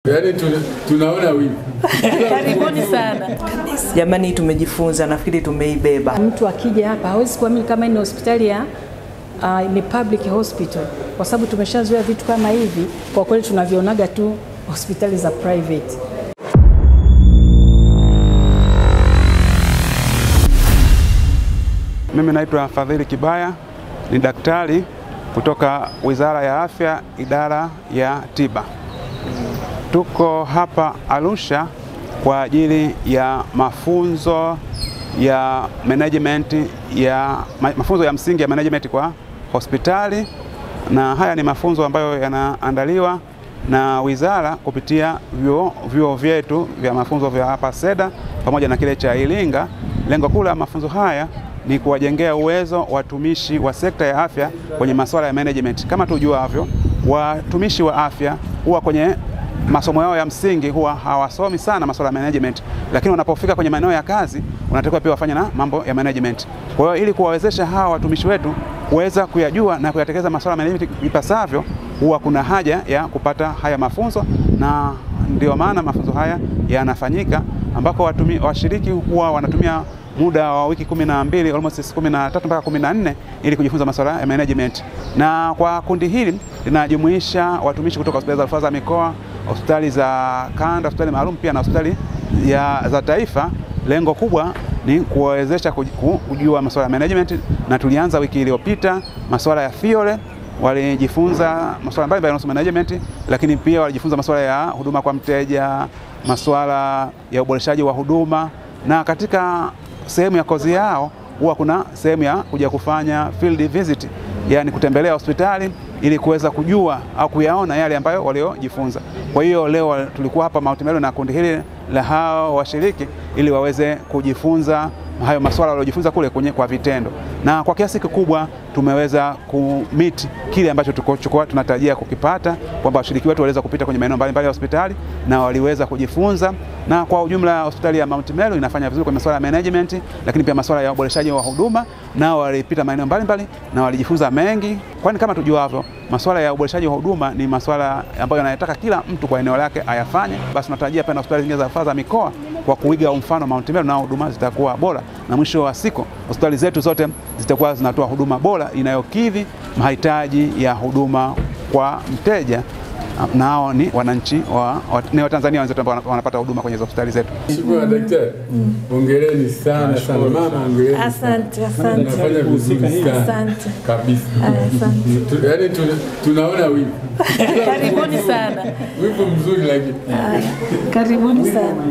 Yaani tunaona wivu. Karibuni sana. Jamani, tumejifunza, nafikiri tumeibeba. Mtu akija hapa hawezi kuamini kama ni hospitali ya ni public hospital, kwa sababu tumeshazoea vitu kama hivi. Kwa kweli tunavionaga tu hospitali za private. Mimi naitwa Fadhili Kibaya, ni daktari kutoka Wizara ya Afya, Idara ya Tiba. Tuko hapa Arusha kwa ajili ya mafunzo ya management mafunzo ya msingi ya management kwa hospitali, na haya ni mafunzo ambayo yanaandaliwa na wizara kupitia vyuo vyetu vya mafunzo vya hapa Seda pamoja na kile cha Iringa. Lengo kuu la mafunzo haya ni kuwajengea uwezo watumishi wa sekta ya afya kwenye masuala ya management. Kama tujuavyo, watumishi wa afya huwa kwenye masomo yao ya msingi huwa hawasomi sana masuala ya management, lakini wanapofika kwenye maeneo ya kazi wanatakiwa pia wafanye na mambo ya management. Kwa hiyo ili kuwawezesha hawa watumishi wetu kuweza kuyajua na kuyatekeleza masuala ya management ipasavyo, huwa kuna haja ya kupata haya mafunzo, na ndio maana mafunzo haya yanafanyika, ambako washiriki huwa wanatumia muda wa wiki 12, almost 13 mpaka 14 ili kujifunza masuala ya management. Na kwa kundi hili linajumuisha watumishi kutoka hospitali za rufaa za mikoa, hospitali za kanda, hospitali maalum pia na hospitali za taifa. Lengo kubwa ni kuwawezesha kujua masuala ya management, na tulianza wiki iliyopita masuala ya theory. Walijifunza masuala mbalimbali yanayohusu management, lakini pia walijifunza masuala ya huduma kwa mteja, masuala ya uboreshaji wa huduma, na katika sehemu ya kozi yao huwa kuna sehemu ya kuja kufanya field visit, yani kutembelea hospitali ili kuweza kujua au kuyaona yale ambayo waliojifunza. Kwa hiyo leo tulikuwa hapa Mount Meru na kundi hili la hao washiriki ili waweze kujifunza hayo masuala waliojifunza kule kwa vitendo, na kwa kiasi kikubwa tumeweza kumit kile ambacho tunatarajia kukipata, kwamba washiriki wetu waliweza kupita kwenye maeneo mbalimbali ya hospitali na waliweza kujifunza. Na kwa ujumla hospitali ya Mount Meru inafanya vizuri kwa masuala ya management, lakini pia masuala ya uboreshaji wa huduma, na walipita maeneo mbalimbali na walijifunza mengi. Kwani kama tujuavyo, masuala ya uboreshaji wa huduma ni masuala ambayo yanataka kila mtu kwa eneo lake ayafanye. Basi tunatarajia pia hospitali zingine za rufaa za mikoa kwa kuiga mfano Mount Meru, na huduma zitakuwa bora, na mwisho wa siku hospitali zetu zote zitakuwa zinatoa huduma bora inayokidhi mahitaji ya huduma kwa mteja, na hao ni wananchi ni Watanzania wenzetu ambao wanapata huduma kwenye hospitali zetu. Shukrani daktari. Hongereni sana sana mama, hongereni. Asante. Nafanya vizuri sana. Asante. Kabisa. Asante. Yaani tunaona wivu. Karibuni sana. Wivu mzuri lakini. Karibuni sana.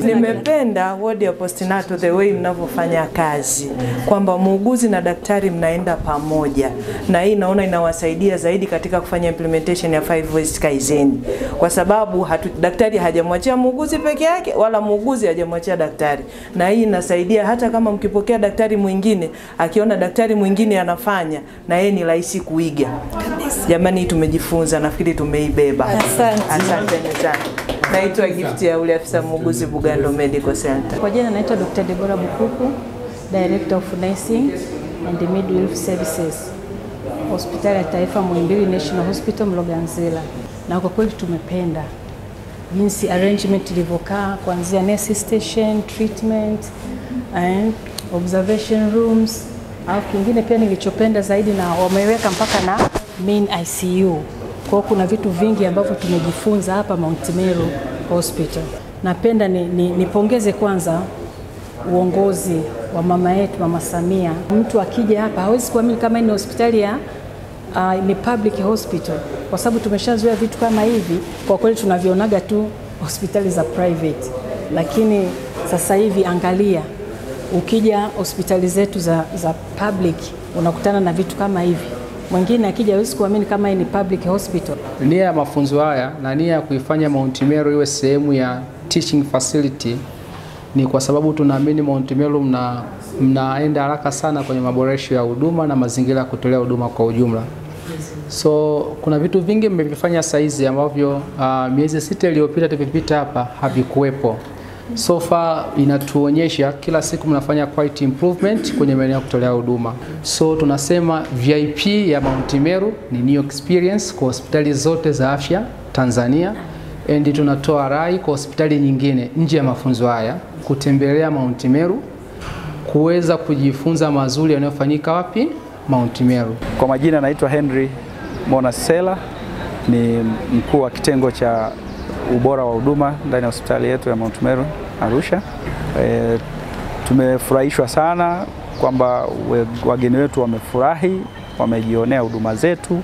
Nimependa ward ya postnatal the way mnavyofanya kazi, kwamba muuguzi na daktari mnaenda pamoja, na hii naona inawasaidia zaidi katika kufanya implementation ya 5 Kaizen, kwa sababu daktari hajamwachia muuguzi peke yake wala muuguzi hajamwachia daktari, na hii inasaidia hata kama mkipokea daktari mwingine, akiona daktari mwingine anafanya na yeye ni rahisi kuiga. Jamani, tumejifunza, nafikiri tumeibeba. Asante sana. Naitwa Gift ya ule afisa muuguzi Bugando Medical Center. Kwa jina naitwa Dr. Deborah Bukuku, Director of Nursing and Midwifery Services, Hospitali ya Taifa Muhimbili National Hospital Mloganzila. Na kwa kweli tumependa jinsi arrangement ilivyokaa, kuanzia nurse station, treatment and observation rooms. Au kingine pia nilichopenda zaidi, na wameweka mpaka na main ICU. Kwa kuna vitu vingi ambavyo tumejifunza hapa Mount Meru Hospital. Napenda nipongeze kwanza uongozi wa mama yetu, Mama Samia. Mtu akija hapa hawezi kuamini kama ni hospitali ya ni public hospital, kwa sababu tumeshazoea vitu kama hivi. Kwa kweli tunavionaga tu hospitali za private, lakini sasa hivi angalia, ukija hospitali zetu za public unakutana na vitu kama hivi. Mwingine akija hawezi kuamini kama ni public hospital. Nia ya mafunzo haya na nia ya kuifanya Mount Meru iwe sehemu ya teaching facility ni kwa sababu tunaamini Mount Meru mnaenda haraka sana kwenye maboresho ya huduma na mazingira ya kutolea huduma kwa ujumla. So kuna vitu vingi mmevifanya saizi ambavyo miezi 6 iliyopita tulipita hapa havikuwepo. So far inatuonyesha kila siku mnafanya quality improvement kwenye maeneo ya kutolea huduma. So tunasema VIP ya Mount Meru ni new experience kwa hospitali zote za afya Tanzania, and tunatoa rai kwa hospitali nyingine nje ya mafunzo haya kutembelea Mount Meru kuweza kujifunza mazuri yanayofanyika wapi? Mount Meru. Kwa majina naitwa Henry Monasela, ni mkuu wa kitengo cha ubora wa huduma ndani ya hospitali yetu ya Mount Meru Arusha. Tumefurahishwa sana kwamba wageni wetu wamefurahi, wamejionea huduma zetu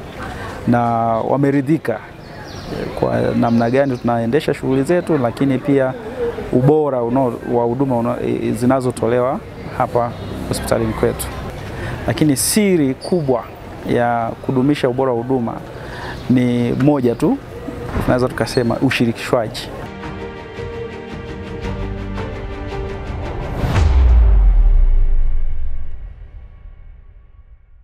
na wameridhika kwa namna gani tunaendesha shughuli zetu, lakini pia ubora wa huduma zinazotolewa hapa hospitalini kwetu. Lakini siri kubwa ya kudumisha ubora wa huduma ni moja tu, tunaweza tukasema ushirikishwaji.